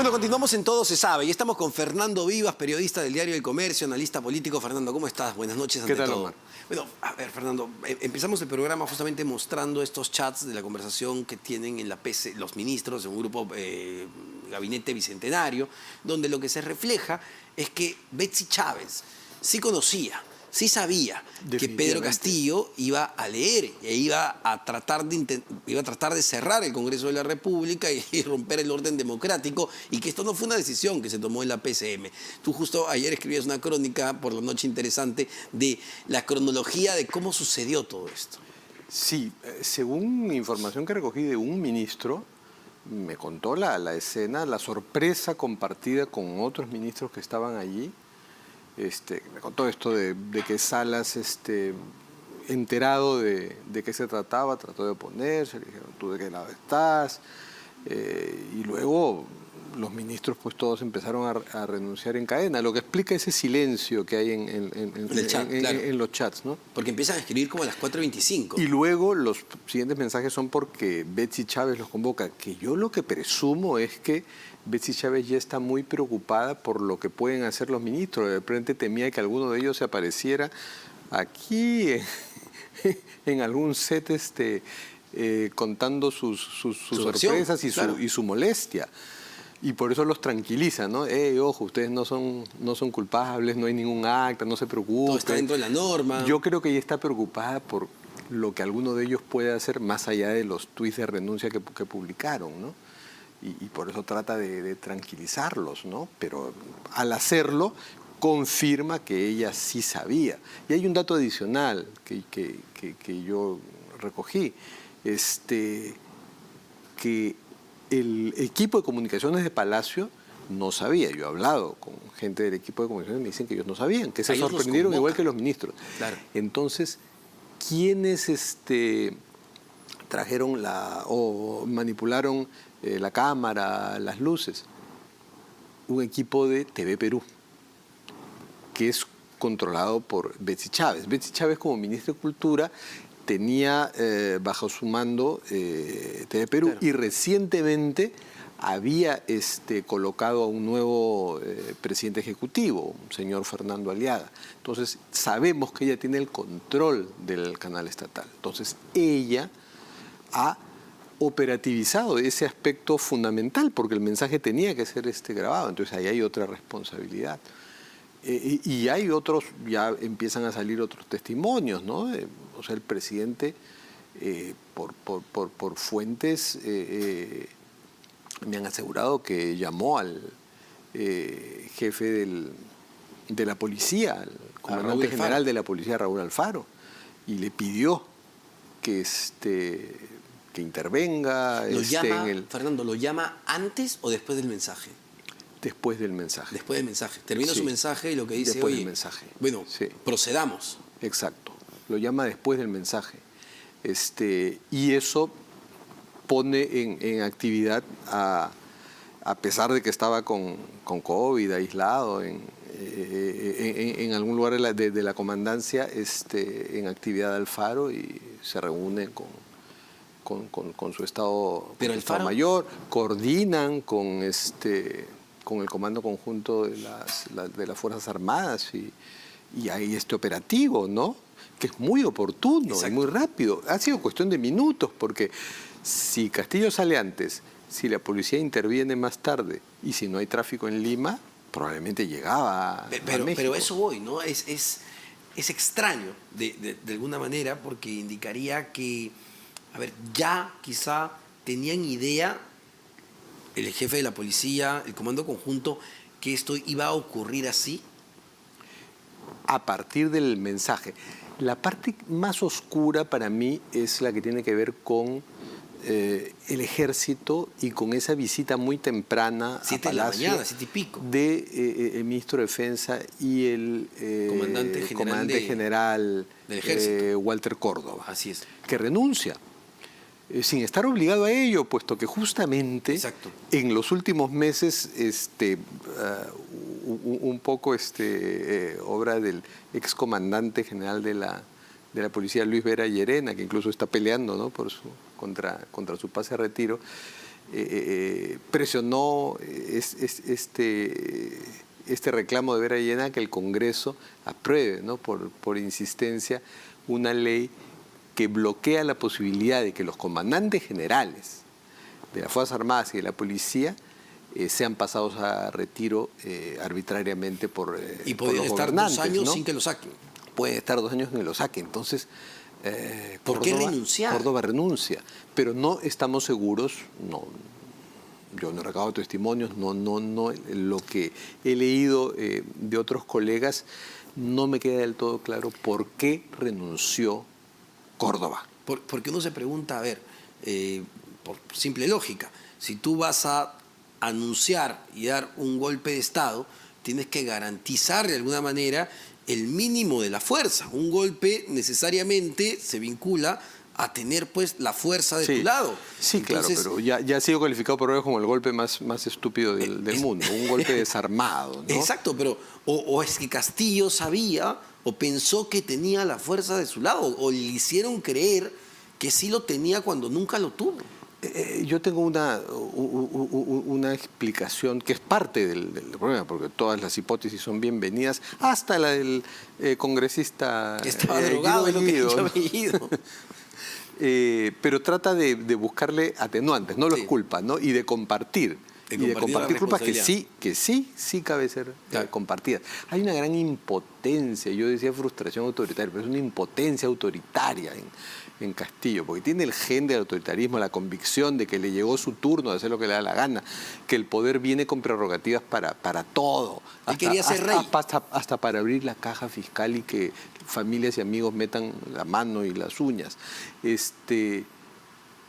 Bueno, continuamos en Todo se sabe y estamos con Fernando Vivas, periodista del Diario El Comercio, analista político. Fernando, ¿cómo estás? Buenas noches ante ¿Qué tal, todo. Omar? Bueno, a ver, Fernando, empezamos el programa justamente mostrando estos chats de la conversación que tienen en la PC los ministros de un grupo gabinete bicentenario, donde lo que se refleja es que Betsy Chávez sí conocía, sí sabía que Pedro Castillo iba a leer e iba a tratar de cerrar el Congreso de la República y romper el orden democrático, y que esto no fue una decisión que se tomó en la PCM. Tú justo ayer escribías una crónica por la noche interesante de la cronología de cómo sucedió todo esto. Sí, según información que recogí de un ministro, me contó la escena, la sorpresa compartida con otros ministros que estaban allí. Me contó esto de que Salas, enterado de qué se trataba, trató de oponerse, le dijeron, ¿tú de qué lado estás? Y luego los ministros pues todos empezaron a renunciar en cadena, lo que explica ese silencio que hay en los chats, ¿no? Porque empiezan a escribir como a las 4:25. Y luego los siguientes mensajes son porque Betsy Chávez los convoca, que yo lo que presumo es que Betsy Chávez ya está muy preocupada por lo que pueden hacer los ministros. De repente temía que alguno de ellos se apareciera aquí en algún set contando sus sorpresas y su molestia. Y por eso los tranquiliza, ¿no? Ojo, ustedes no son culpables, no hay ningún acta, no se preocupen. Todo está dentro de la norma. Yo creo que ella está preocupada por lo que alguno de ellos puede hacer más allá de los tuits de renuncia que publicaron, ¿no? Y por eso trata de tranquilizarlos, ¿no? Pero al hacerlo confirma que ella sí sabía. Y hay un dato adicional que yo recogí, que el equipo de comunicaciones de Palacio no sabía. Yo he hablado con gente del equipo de comunicaciones y me dicen que ellos no sabían, que se sorprendieron igual que los ministros. Claro. Entonces, ¿quiénes trajeron o manipularon la cámara, las luces? Un equipo de TV Perú, que es controlado por Betsy Chávez. Betsy Chávez, como ministra de Cultura, tenía bajo su mando TV Perú, claro. Y recientemente había colocado a un nuevo presidente ejecutivo, un señor Fernando Aliaga. Entonces sabemos que ella tiene el control del canal estatal. Entonces ella ha operativizado ese aspecto fundamental, porque el mensaje tenía que ser grabado. Entonces ahí hay otra responsabilidad. Y hay otros, ya empiezan a salir otros testimonios, ¿no? O sea, el presidente, por fuentes, me han asegurado que llamó al jefe de la policía, al comandante general de la policía, Raúl Alfaro, y le pidió que intervenga. Fernando, ¿lo llama antes o después del mensaje? Después del mensaje. Después del mensaje. Termina su mensaje y lo que dice, después del mensaje. Bueno, sí. Procedamos. Exacto. Lo llama después del mensaje. Y eso pone en actividad, a pesar de que estaba con COVID, aislado, en algún lugar de la comandancia, en actividad Alfaro, y se reúne con su estado, pero Estado Mayor, coordinan con el Comando Conjunto de las Fuerzas Armadas, y hay operativo, ¿no? Que es muy oportuno. Exacto. Y muy rápido. Ha sido cuestión de minutos, porque si Castillo sale antes, si la policía interviene más tarde y si no hay tráfico en Lima, probablemente llegaba a México. Pero eso voy, ¿no? Es extraño de alguna manera, porque indicaría que, a ver, ya quizá tenían idea el jefe de la policía, el comando conjunto, que esto iba a ocurrir así. A partir del mensaje. La parte más oscura para mí es la que tiene que ver con el ejército, y con esa visita muy temprana a Palacio, 7 de la mañana, 7:00 del ministro de Defensa y el comandante general del ejército, Walter Córdoba. Así es. Que renuncia. Sin estar obligado a ello, puesto que justamente Exacto. En los últimos meses un poco obra del excomandante general de la policía, Luis Vera Llerena, que incluso está peleando, ¿no? contra su pase a retiro, presionó este reclamo de Vera Llena que el Congreso apruebe, ¿no? por insistencia, una ley que bloquea la posibilidad de que los comandantes generales de las Fuerzas Armadas y de la Policía sean pasados a retiro arbitrariamente por Y por podrían los estar 2 gobernantes, años ¿no? sin que lo saquen. Pueden estar 2 años en que lo saquen. Entonces, ¿Por qué renunciar? Córdoba renuncia, pero no estamos seguros, no, yo no he recabado testimonios, no, lo que he leído de otros colegas, no me queda del todo claro por qué renunció Córdoba. Porque uno se pregunta, a ver, por simple lógica, si tú vas a anunciar y dar un golpe de Estado, tienes que garantizar de alguna manera el mínimo de la fuerza. Un golpe necesariamente se vincula a tener pues la fuerza de tu lado. Sí, Entonces, claro, pero ya ha sido calificado por ellos como el golpe más estúpido del mundo, un golpe desarmado, ¿no? Exacto, pero o es que Castillo sabía o pensó que tenía la fuerza de su lado, o le hicieron creer que sí lo tenía cuando nunca lo tuvo. Yo tengo una explicación que es parte del problema, porque todas las hipótesis son bienvenidas, hasta la del congresista Que estaba drogado, es lo que yo he leído. Pero trata de buscarle atenuantes, no los culpa, ¿no? Y de compartir. Y de compartir culpas que sí cabe ser compartidas. Hay una gran impotencia, yo decía frustración autoritaria, pero es una impotencia autoritaria en Castillo, porque tiene el gen del autoritarismo, la convicción de que le llegó su turno de hacer lo que le da la gana, que el poder viene con prerrogativas para todo. Él quería ser rey. Hasta para abrir la caja fiscal y que familias y amigos metan la mano y las uñas.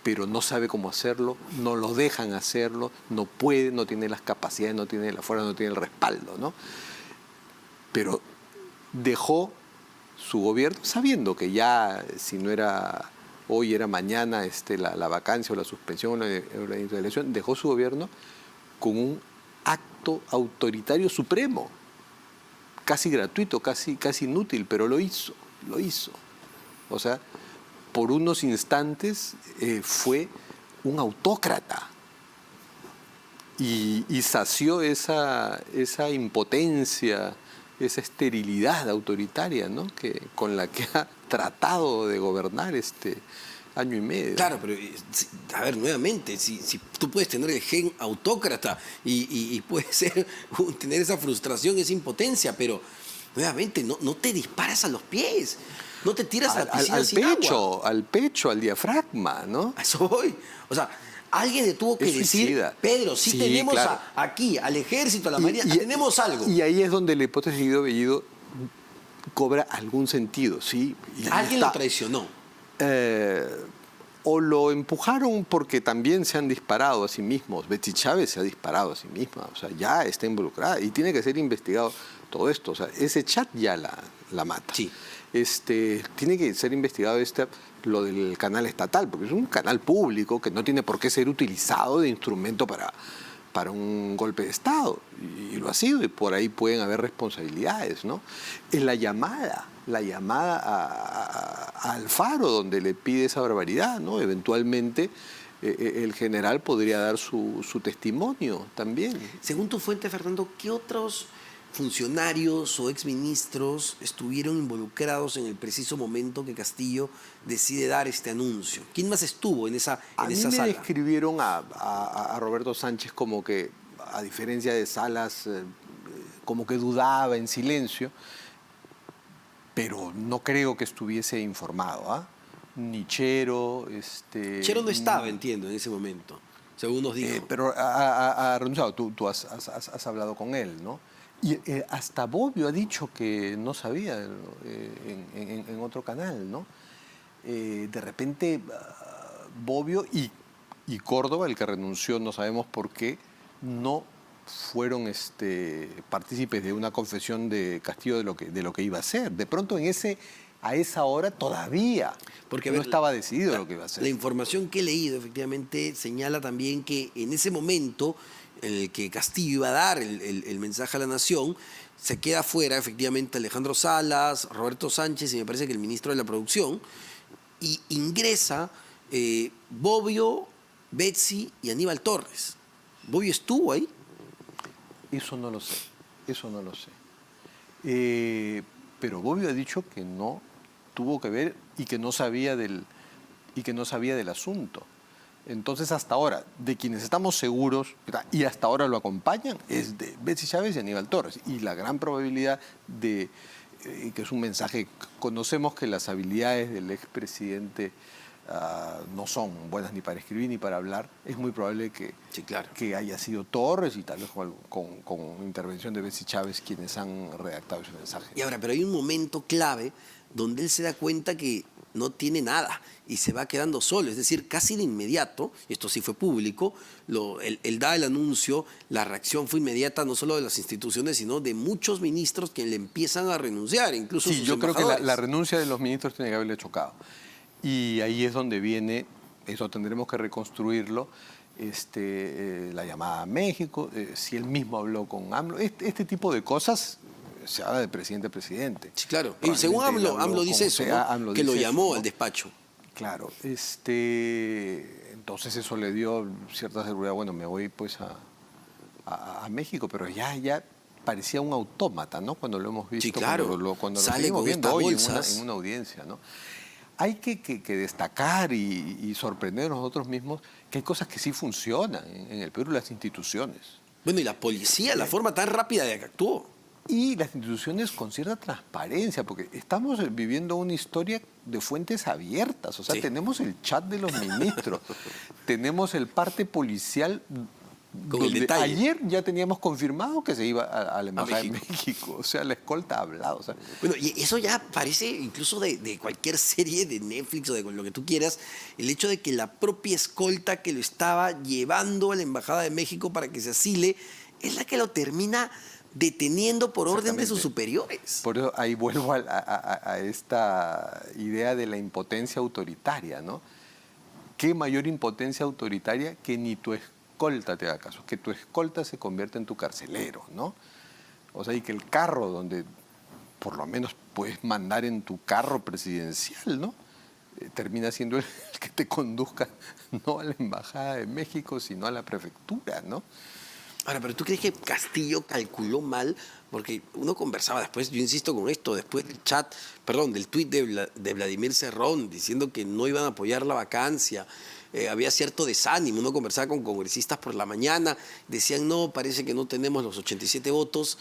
Pero no sabe cómo hacerlo, no lo dejan hacerlo, no puede, no tiene las capacidades, no tiene la fuerza, no tiene el respaldo, ¿no? Pero dejó su gobierno sabiendo que ya, si no era hoy, era mañana la vacancia o la suspensión o la elección, dejó su gobierno con un acto autoritario supremo, casi gratuito, casi inútil, pero lo hizo. O sea, por unos instantes fue un autócrata y sació esa impotencia, esa esterilidad autoritaria, ¿no? con la que ha tratado de gobernar este año y medio. Claro, pero a ver, nuevamente, si tú puedes tener el gen autócrata y puedes tener esa frustración, esa impotencia, pero nuevamente no te disparas a los pies, no te tiras a la piscina sin agua. Al pecho, al diafragma, ¿no? A eso voy. O sea, alguien le tuvo que decir, Pedro, sí tenemos claro. Aquí, al ejército, a la marina, tenemos algo. Y ahí es donde la hipótesis de Guido Bellido cobra algún sentido, ¿sí? Alguien lo traicionó. O lo empujaron porque también se han disparado a sí mismos. Betsy Chávez se ha disparado a sí misma, o sea, ya está involucrada y tiene que ser investigado todo esto. O sea, ese chat ya la mata. Sí. Tiene que ser investigado lo del canal estatal, porque es un canal público que no tiene por qué ser utilizado de instrumento para un golpe de Estado. Y lo ha sido, y por ahí pueden haber responsabilidades, ¿no? Es la llamada a Alfaro, donde le pide esa barbaridad, ¿no? Eventualmente el general podría dar su testimonio también. Según tu fuente, Fernando, ¿qué otros funcionarios o exministros estuvieron involucrados en el preciso momento que Castillo decide dar este anuncio? ¿Quién más estuvo en esa sala? A mí me describieron a Roberto Sánchez como que, a diferencia de Salas, como que dudaba en silencio, pero no creo que estuviese informado, ¿ah? Ni Chero... Chero no estaba, entiendo, en ese momento, según nos dijo. Pero ha renunciado, tú has hablado con él, ¿no? Y hasta Bobbio ha dicho que no sabía en otro canal, ¿no? De repente Bobbio y Córdoba, el que renunció, no sabemos por qué, no fueron partícipes de una confesión de Castillo de lo que iba a hacer. De pronto a esa hora todavía, porque no estaba decidido lo que iba a hacer. La información que he leído efectivamente señala también que en ese momento en el que Castillo iba a dar el mensaje a la nación, se queda fuera efectivamente Alejandro Salas, Roberto Sánchez y me parece que el ministro de la Producción, y ingresa Bobbio, Betsy y Aníbal Torres. ¿Bobbio estuvo ahí? Eso no lo sé, eso no lo sé. Pero Bobbio ha dicho que no tuvo que ver y que no sabía del asunto. Entonces, hasta ahora, de quienes estamos seguros y hasta ahora lo acompañan, es de Betsy Chávez y Aníbal Torres. Y la gran probabilidad de, que es un mensaje, conocemos que las habilidades del expresidente no son buenas ni para escribir ni para hablar, es muy probable que, Sí, claro. que haya sido Torres y tal vez con intervención de Betsy Chávez quienes han redactado ese mensaje. Y ahora, pero hay un momento clave donde él se da cuenta que no tiene nada y se va quedando solo. Es decir, casi de inmediato, y esto sí fue público, él da el anuncio, la reacción fue inmediata no solo de las instituciones, sino de muchos ministros que le empiezan a renunciar, incluso Sí, sus yo creo que embajadores. la renuncia de los ministros tiene que haberle chocado. Y ahí es donde viene, eso tendremos que reconstruirlo, la llamada a México, si él mismo habló con AMLO, este tipo de cosas se habla de presidente a presidente. Sí, claro. Y según AMLO dice eso, ¿no? AMLO Que lo dice llamó eso, ¿no? al despacho. Claro, entonces eso le dio cierta seguridad, bueno, me voy pues a México, pero ya parecía un autómata, ¿no? Cuando lo hemos visto, Sí, claro. cuando lo Sale seguimos con viendo estas hoy bolsas. en una audiencia, ¿no? Hay que destacar y sorprendernos nosotros mismos que hay cosas que sí funcionan en el Perú, las instituciones. Bueno, y la policía, la forma tan rápida de que actuó. Y las instituciones con cierta transparencia, porque estamos viviendo una historia de fuentes abiertas. O sea, Sí. tenemos el chat de los ministros, tenemos el parte policial. Con el Donde detalle. ayer ya teníamos confirmado que se iba a la Embajada de México. México. O sea, la escolta ha hablado. O sea, Bueno, y eso ya parece incluso de cualquier serie de Netflix o de lo que tú quieras, el hecho de que la propia escolta que lo estaba llevando a la Embajada de México para que se asile es la que lo termina deteniendo por orden de sus superiores. por eso ahí vuelvo a esta idea de la impotencia autoritaria, ¿no? ¿Qué mayor impotencia autoritaria que ni tu escolta te haga caso? Que tu escolta se convierta en tu carcelero, ¿no? O sea, y que el carro donde por lo menos puedes mandar en tu carro presidencial, ¿no? Termina siendo el que te conduzca no a la Embajada de México, sino a la prefectura, ¿no? Ahora, pero ¿tú crees que Castillo calculó mal? Porque uno conversaba después, yo insisto con esto, después del chat, perdón, del tuit de Vladimir Cerrón diciendo que no iban a apoyar la vacancia, había cierto desánimo, uno conversaba con congresistas por la mañana, decían no, parece que no tenemos los 87 votos.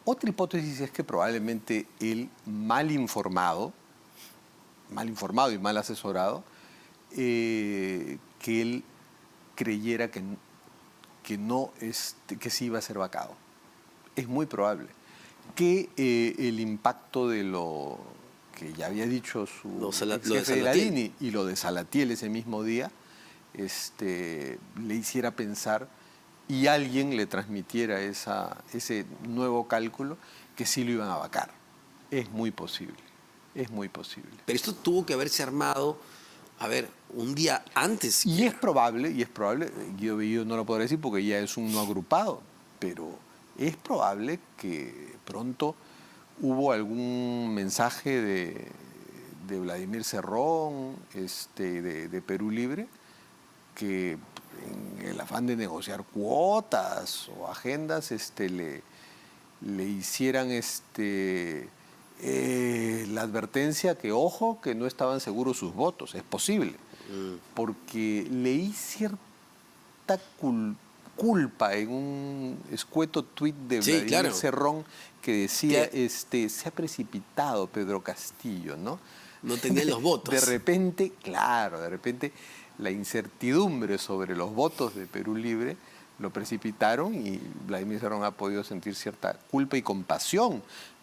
Otra hipótesis es que probablemente él mal informado y mal asesorado, que él creyera que no que sí iba a ser vacado. Es muy probable que el impacto de lo que ya había dicho su Lo de ex jefe de la Salatiel. DINI y lo de Salatiel ese mismo día, le hiciera pensar y alguien le transmitiera ese nuevo cálculo que sí lo iban a vacar. Es muy posible, es muy posible. Pero esto tuvo que haberse armado, a ver, un día antes. Y es probable, Guido Bellido no lo podrá decir porque ya es un no agrupado, pero es probable que pronto hubo algún mensaje de Vladimir Cerrón, de Perú Libre, que en el afán de negociar cuotas o agendas, le hicieran la advertencia que, ojo, que no estaban seguros sus votos. Es posible. Porque leí cierta culpa en un escueto tuit de Sí, Vladimir claro. Cerrón que decía, se ha precipitado Pedro Castillo, ¿no? No tenían los votos. De repente, claro, la incertidumbre sobre los votos de Perú Libre lo precipitaron y Vladimir Cerrón ha podido sentir cierta culpa y compasión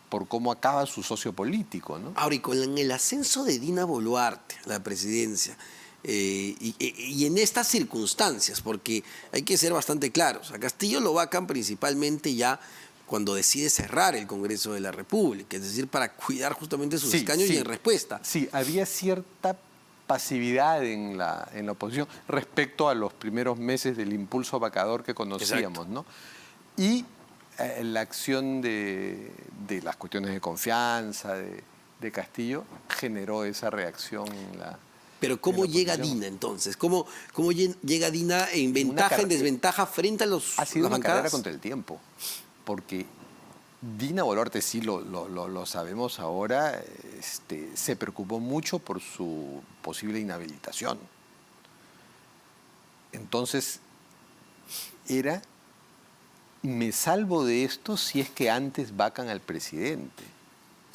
por cómo acaba su socio político, ¿no? Ahora, y con el ascenso de Dina Boluarte a la presidencia, y en estas circunstancias, porque hay que ser bastante claros, a Castillo lo vacan principalmente ya cuando decide cerrar el Congreso de la República, es decir, para cuidar justamente sus escaños y en respuesta. Sí, había cierta pasividad en la oposición respecto a los primeros meses del impulso vacador que conocíamos, Exacto. ¿no? Y la acción de las cuestiones de confianza de Castillo generó esa reacción Pero ¿cómo la llega oposición. Dina entonces? ¿Cómo llega Dina en Una ventaja, en carrera- desventaja frente a Ha sido las una carrera bancadas? contra el tiempo, porque Dina Boluarte, sí lo sabemos ahora, se preocupó mucho por su posible inhabilitación. Entonces, era, me salvo de esto si es que antes vacan al presidente.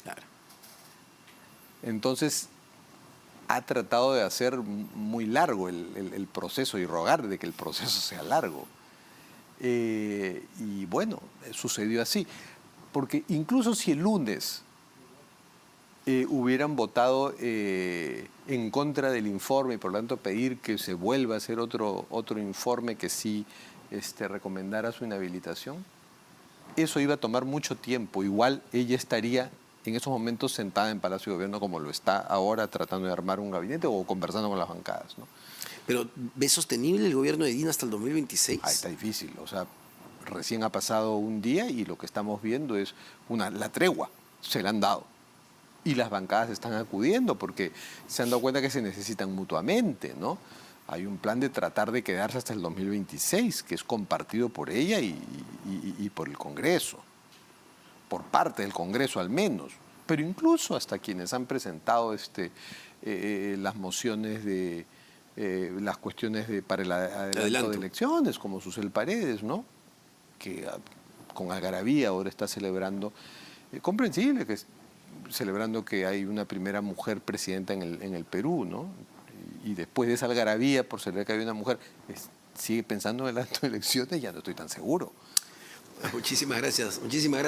Claro. Entonces, ha tratado de hacer muy largo el proceso y rogar de que el proceso sea largo. Y bueno, sucedió así. Porque incluso si el lunes hubieran votado en contra del informe y por lo tanto pedir que se vuelva a hacer otro informe que sí recomendara su inhabilitación, eso iba a tomar mucho tiempo. Igual ella estaría en esos momentos sentada en Palacio de Gobierno como lo está ahora, tratando de armar un gabinete o conversando con las bancadas, ¿no? Pero ¿ves sostenible el gobierno de Dina hasta el 2026? Ahí está difícil. O sea, recién ha pasado un día y lo que estamos viendo es la tregua. Se la han dado. Y las bancadas están acudiendo porque se han dado cuenta que se necesitan mutuamente, ¿no? Hay un plan de tratar de quedarse hasta el 2026, que es compartido por ella y por el Congreso, por parte del Congreso al menos, pero incluso hasta quienes han presentado las mociones de las cuestiones para el adelanto de elecciones, como Susel Paredes, ¿no? Que con algarabía ahora está celebrando, comprensible que celebrando que hay una primera mujer presidenta en el Perú, ¿no? Y después de esa algarabía, por celebrar que hay una mujer, sigue pensando en el acto de elecciones, ya no estoy tan seguro. Muchísimas gracias. Muchísimas gracias.